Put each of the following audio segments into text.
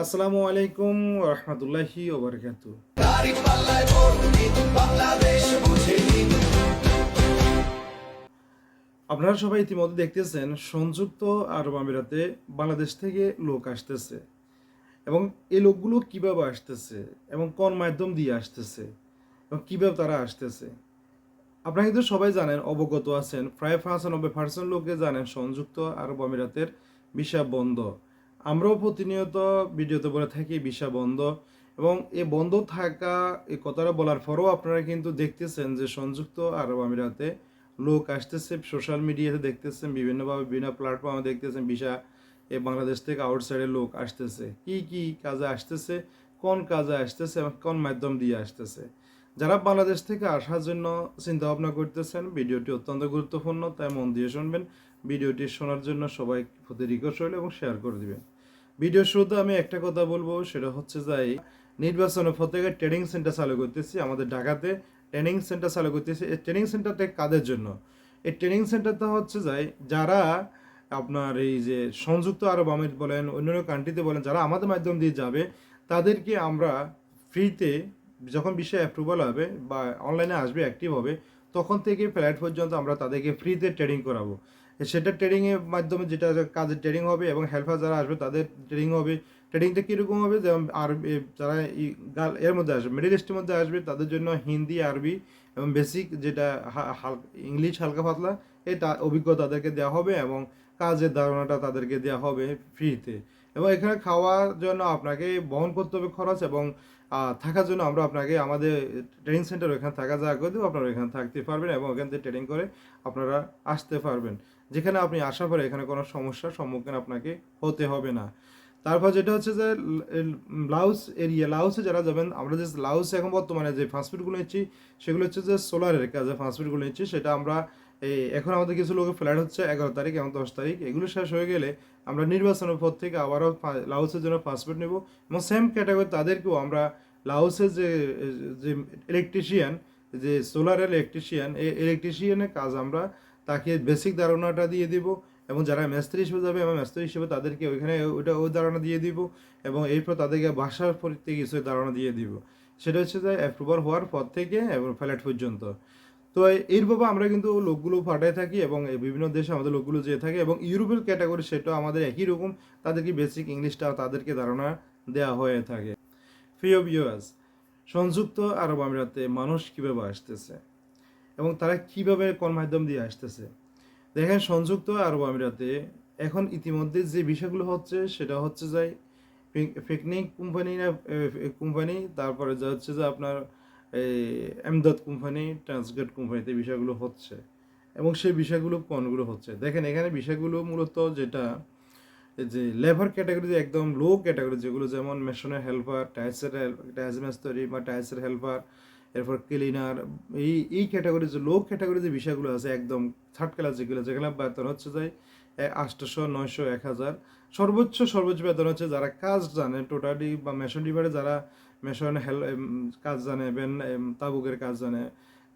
আসসালামু আলাইকুম রহমতুল্লাহি ওবরকাতু। আপনারা সবাই ইতিমধ্যে দেখতেছেন সংযুক্ত আরব আমিরাতে বাংলাদেশ থেকে লোক আসতেছে এবং এই লোকগুলো কিভাবে আসতেছে এবং কোন মাধ্যম দিয়ে আসতেছে এবং কিভাবে তারা আসতেছে। আপনারা কিন্তু সবাই জানেন, অবগত আছেন, প্রায় 95% লোকে জানেন সংযুক্ত আরব আমিরাতের ভিসা বন্ধ। আমরাও প্রতিনিয়ত ভিডিওতে বলে থাকি ভিসা বন্ধ, এবং এই বন্ধ থাকা এই কথাটা বলার পরেও আপনারা কিন্তু দেখতেছেন যে সংযুক্ত আরব আমিরাতে লোক আসতেছে। সোশ্যাল মিডিয়াতে দেখতেছেন, বিভিন্নভাবে বিভিন্ন প্ল্যাটফর্মে দেখতেছেন ভিসা বাংলাদেশ থেকে আউটসাইডের লোক আসতেছে। কি কি কাজে আসতেছে, কোন কাজে আসতেছে এবং কোন মাধ্যম দিয়ে আসতেছে। যারা বাংলাদেশ থেকে আসার জন্য চিন্তা ভাবনা করতেছেন, ভিডিওটি অত্যন্ত গুরুত্বপূর্ণ, তাই মন দিয়ে শুনবেন। ভিডিওটি শোনার জন্য সবাই প্রতি রিকোয়েস্ট রইল এবং শেয়ার করে দিবেন। ভিডিওর শুরুতে আমি একটা কথা বলবো, সেটা হচ্ছে যাই নির্বাচনের পর থেকে ট্রেনিং সেন্টার চালু করতেছি আমাদের ঢাকাতে। ট্রেনিং সেন্টার চালু করতেছি। এই ট্রেনিং সেন্টারটা কাদের জন্য? এই ট্রেনিং সেন্টারটা হচ্ছে যাই যারা আপনার এই যে সংযুক্ত আরব আমিরাত বলেন, অন্যান্য কান্ট্রিতে বলেন, যারা আমাদের মাধ্যম দিয়ে যাবে তাদেরকে আমরা ফ্রিতে, যখন বিষয় অ্যাপ্রুভাল হবে বা অনলাইনে আসবে, অ্যাক্টিভ হবে, তখন থেকে ফ্লাইট পর্যন্ত আমরা তাদেরকে ফ্রিতে ট্রেনিং করাবো। সেটা ট্রেনিংয়ের মাধ্যমে যেটা কাজের ট্রেনিং হবে এবং হেল্পার যারা আসবে তাদের ট্রেনিং হবে। ট্রেনিংটা কীরকম হবে, যেমন আরবি যারা এর মধ্যে আসবে, মিডিল ইস্টের মধ্যে আসবে, তাদের জন্য হিন্দি, আরবি এবং বেসিক যেটা ইংলিশ হালকা পাতলা, এই অভিজ্ঞতা তাদেরকে দেওয়া হবে এবং কাজের ধারণাটা তাদেরকে দেওয়া হবে ফ্রিতে। এবং এখানে খাওয়ার জন্য আপনাকে বহন করতে হবে খরচ, এবং থাকার জন্য আমরা আপনাকে আমাদের ট্রেনিং সেন্টার ওখানে থাকা জায়গা করে দেবো। আপনারা এখানে থাকতে পারবেন এবং ওখান থেকে ট্রেনিং করে আপনারা আসতে পারবেন, যেখানে আপনি আসার পরে এখানে কোনো সমস্যার সম্মুখীন আপনাকে হতে হবে না। তারপর যেটা হচ্ছে যে লাউস এরিয়া, লাউসে যারা যাবেন, আমরা যে লাউসে এখন বর্তমানে যে ফাস্টফুডগুলো নিচ্ছি সেগুলো হচ্ছে যে সোলারের কাজে ফাস্টফুডগুলো নিচ্ছি, সেটা আমরা এখন আমাদের কিছু লোকের ফ্লাইট হচ্ছে 11 তারিখ এবং 10 তারিখ। এগুলো শেষ হয়ে গেলে আমরা নির্বাচনের পর থেকে আবারও লাউসের জন্য পাসপোর্ট নেব, এবং সেম ক্যাটাগরি তাদেরকেও আমরা লাউসের যে যে ইলেকট্রিশিয়ান, যে সোলারের ইলেকট্রিশিয়ান, এই ইলেকট্রিশিয়ানের কাজ আমরা তাকে বেসিক ধারণাটা দিয়ে দিব, এবং যারা মিস্ত্রি হিসেবে যাবে এবং মিস্ত্রি হিসেবে তাদেরকে ওইখানে ওই ধারণা দিয়ে দিব, এবং এরপর তাদেরকে বাসার প্রতি কিছু ধারণা দিয়ে দিব। সেটা হচ্ছে যে অ্যাপ্রুভাল হওয়ার পর থেকে এবং ফ্লাইট পর্যন্ত। তো এইভাবে আমরা কিন্তু লোকগুলো পাঠাই থাকি এবং বিভিন্ন দেশে আমাদের লোকগুলো যেয়ে থাকে, এবং ইউরোপের ক্যাটাগরি সেটা আমাদের একই রকম, তাদেরকে বেসিক ইংলিশটা তাদেরকে ধারণা দেওয়া হয়ে থাকে। প্রিয় ভিউয়ার্স, সংযুক্ত আরব আমিরাতে মানুষ কীভাবে আসতেছে এবং তারা কিভাবে কোন মাধ্যম দিয়ে আসতেছে। দেখেন, সংযুক্ত আরব আমিরাতে এখন ইতিমধ্যে যে বিষয়গুলো হচ্ছে সেটা হচ্ছে যে পিকনিক কোম্পানি না কোম্পানি, তারপরে যা হচ্ছে যে আপনার এই এমদাদ কোম্পানি, ট্রান্সগেট কোম্পানিতে বিষয়গুলো হচ্ছে, এবং সেই বিষয়গুলো কোনগুলো হচ্ছে। দেখেন, এখানে বিষয়গুলো মূলত যেটা যে লেবার ক্যাটাগরি, একদম লো ক্যাটাগরি যেগুলো, যেমন মেশনের হেল্পার, টাইলস মিস্ত্রি বা টাইলসের হেল্পার, এরপর ক্লিনার, এই ক্যাটাগরি যে লো ক্যাটাগরি যে বিষয়গুলো আছে, একদম থার্ড ক্লাস যেগুলো, যেখানে বেতন হচ্ছে যায় 800, 900, 1000। সর্বোচ্চ বেতন হচ্ছে যারা কাজ জানে টোটালি, বা মেশন ডিভারে যারা মেশন কাজ জানে, তাবুকের কাজ জানে,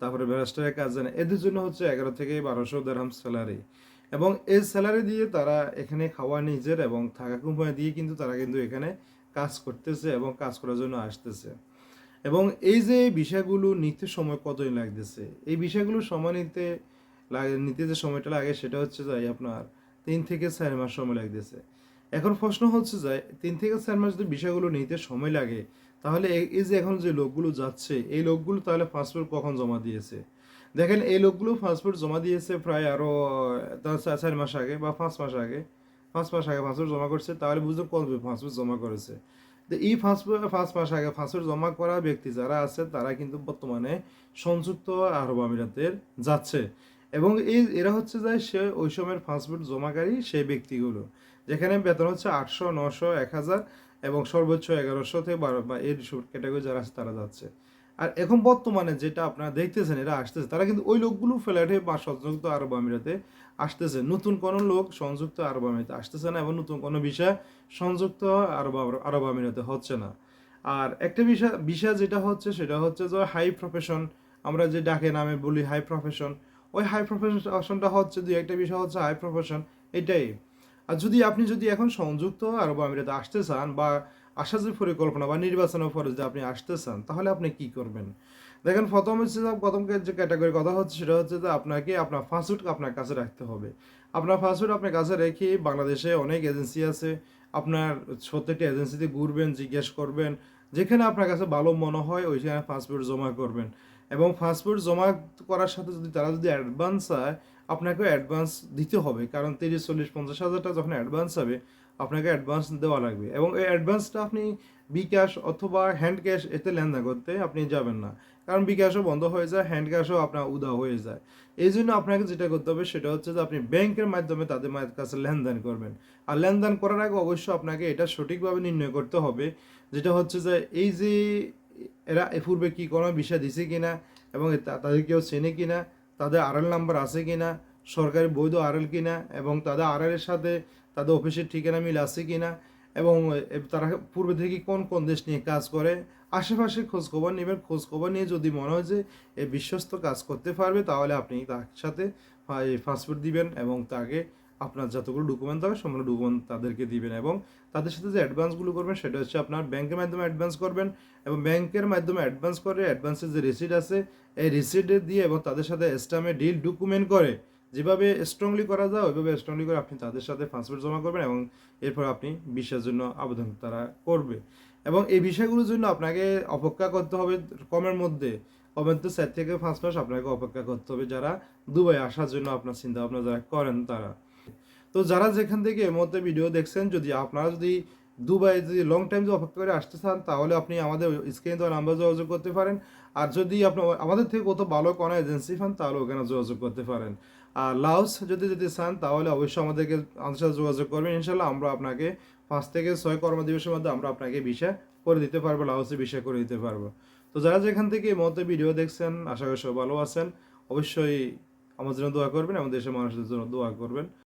তারপরে ব্যারিস্টারের কাজ জানে, এদের জন্য হচ্ছে 11 থেকে 1200 দিরহাম স্যালারি। এবং এই স্যালারি দিয়ে তারা এখানে খাওয়া নিজের এবং থাকা কোম্পানি দিয়ে কিন্তু তারা কিন্তু এখানে কাজ করতেছে এবং কাজ করার জন্য আসতেছে। এবং এই যে বিষয়গুলো নিতে সময় কতদিন লাগতেছে, এই বিষয়গুলো সময় নিতে যে সময়টা লাগে সেটা হচ্ছে যাই আপনার 3 থেকে 4 মাস সময় লাগতেছে। এখন প্রশ্ন হচ্ছে যায় 3 থেকে 4 মাস যদি বিষয়গুলো নিতে সময় লাগে, তাহলে এই যে এখন যে লোকগুলো যাচ্ছে, এই লোকগুলো তাহলে পাসপোর্ট কখন জমা দিয়েছে? দেখেন, এই লোকগুলো পাসপোর্ট জমা দিয়েছে প্রায় আরও 4 মাস আগে বা 5 মাস আগে। 5 মাস আগে পাসপোর্ট জমা করছে, তাহলে বুঝতে কবে পাসপোর্ট জমা করেছে। তো এই 5 মাস আগে পাসপোর্ট জমা করা ব্যক্তি যারা আছে তারা কিন্তু বর্তমানে সংযুক্ত আরব আমিরাতের যাচ্ছে, এবং এরা হচ্ছে যে সে ওই সময়ের পাসপোর্ট জমাকারী সেই ব্যক্তিগুলো, যেখানে বেতন হচ্ছে 800, 900, 1000 এবং সর্বোচ্চ 1100 থেকে 12 বা এর ক্যাটাগরি যারা আছে তারা যাচ্ছে। আর এখন বর্তমানে যেটা আপনারা দেখতেছেন এরা আসতেছে, তারা কিন্তু ওই লোকগুলো ফ্ল্যাটে বা সংযুক্ত আরব আমিরাতে আসতেছে। নতুন কোনো লোক সংযুক্ত আরব আমিরাতে আসতেছে না, এবং নতুন কোনো বিষয় সংযুক্ত আরব আমিরাতে হচ্ছে না। আর একটা বিষয় যেটা হচ্ছে সেটা হচ্ছে যে হাই প্রফেশন, আমরা যে ডাকে নামে বলি হাই প্রফেশন, ওই হাই প্রফেশনটা হচ্ছে দুই একটা বিষয় হচ্ছে হাই প্রফেশন, এটাই। আর আপনি যদি এখন সংযুক্ত আরব আমিরাতে আসতে চান, বা আসার যে পরিকল্পনা বা নির্বাচনের পরে যদি আপনি আসতে চান তাহলে আপনি কি করবেন? দেখেন প্রথম হচ্ছে যে প্রথম যে ক্যাটাগরি কথা হচ্ছে সেটা হচ্ছে যে আপনাকে আপনার পাসপোর্ট আপনার কাছে রাখতে হবে। আপনার পাসপোর্ট আপনার কাছে রেখে বাংলাদেশে অনেক এজেন্সি আছে। আপনার প্রত্যেকটা এজেন্সিতে ঘুরবেন, জিজ্ঞেস করবেন। যেখানে আপনার কাছে ভালো মনে হয় ওইখানে পাসপোর্ট জমা করবেন। এবং পাসপোর্ট জমা করার সাথে যদি তারা যদি অ্যাডভান্স চায় আপনাকেও অ্যাডভান্স দিতে হবে, কারণ 30, 40, 50 হাজার টাকা যখন অ্যাডভান্স হবে আপনাকে অ্যাডভান্স দেওয়া লাগবে। এবং এই অ্যাডভান্সটা আপনি বিকাশ অথবা হ্যান্ড ক্যাশ এতে লেনদেন করতে আপনি যাবেন না, কারণ বিকাশও বন্ধ হয়ে যায়, হ্যান্ড ক্যাশও আপনার উধাও হয়ে যায়। এই জন্য আপনাকে যেটা করতে হবে সেটা হচ্ছে যে আপনি ব্যাংকের মাধ্যমে তাদের কাছে লেনদেন করবেন। আর লেনদেন করার আগে অবশ্যই আপনাকে এটা সঠিকভাবে নির্ণয় করতে হবে, যেটা হচ্ছে যে এই যে এরা এ পূর্বে কি কোনো বিষয় দিছে কিনা, এবং তাদের কেউ চেনে কিনা, তাদের আরএল নাম্বার আছে কিনা, সরকারি বৈধ আরএল কিনা, এবং তাদের আরএলের সাথে তাদের অফিসের ঠিকানা মিল আছে কিনা, এবং তারা পূর্বে থেকে কোন কোন দেশ নিয়ে কাজ করে, আশেপাশে খোঁজখবর নেবেন। খোঁজখবর নিয়ে যদি মনে হয় যে এ বিশ্বস্ত কাজ করতে পারবে তাহলে আপনি তার সাথে পাসপোর্ট দিবেন এবং তাকে আপনার যতগুলো ডকুমেন্ট থাকে সম্পূর্ণ ডকুমেন্ট তাদেরকে দিবেন। এবং তাদের সাথে যে অ্যাডভান্সগুলো করবেন সেটা হচ্ছে আপনার ব্যাংকের মাধ্যমে অ্যাডভান্স করবেন, এবং ব্যাংকের মাধ্যমে অ্যাডভান্স করে অ্যাডভান্সের যে রিসিট আছে এই রিসিটে দিয়ে এবং তাদের সাথে স্ট্যাম্পে ডিল ডকুমেন্ট করে যেভাবে স্ট্রংলি করা যায় ওইভাবে স্ট্রংলি করে আপনি তাদের সাথে পাসপোর্ট জমা করবেন, এবং এরপর আপনি ভিসার জন্য আবেদন তারা করবে। এবং এই বিষয়গুলোর জন্য আপনাকে অপেক্ষা করতে হবে কমের মধ্যে 4 থেকে 5 মাস আপনাকে অপেক্ষা করতে হবে, যারা দুবাই আসার জন্য আপনার চিন্তা ভাবনা যারা করেন তারা। তো যারা যেখান থেকে এর মধ্যে ভিডিও দেখছেন, যদি আপনারা যদি দুবাই যদি লং টাইম যদি অপেক্ষা করে আসতে চান তাহলে আপনি আমাদের স্ক্রিনে দেওয়া নাম্বার যোগাযোগ করতে পারেন। আর যদি আপনি আমাদের থেকে কত ভালো কোনো এজেন্সি পান তাহলে ওখানে যোগাযোগ করতে পারেন। আর লাওস যদি যেতে চান তাহলে অবশ্যই আমাদের সাথে যোগাযোগ করবেন। ইনশাল্লাহ আমরা আপনাকে 5 থেকে 6 কর্মদিবসের মধ্যে আমরা আপনাকে ভিসা করে দিতে পারবো, লাওসে ভিসা করে দিতে পারবো। তো যারা যেখান থেকে এই মুহূর্তে ভিডিও দেখছেন আশা করি সব ভালো আছেন। অবশ্যই আমার জন্য দোয়া করবেন এবং দেশের মানুষদের জন্য দোয়া করবেন।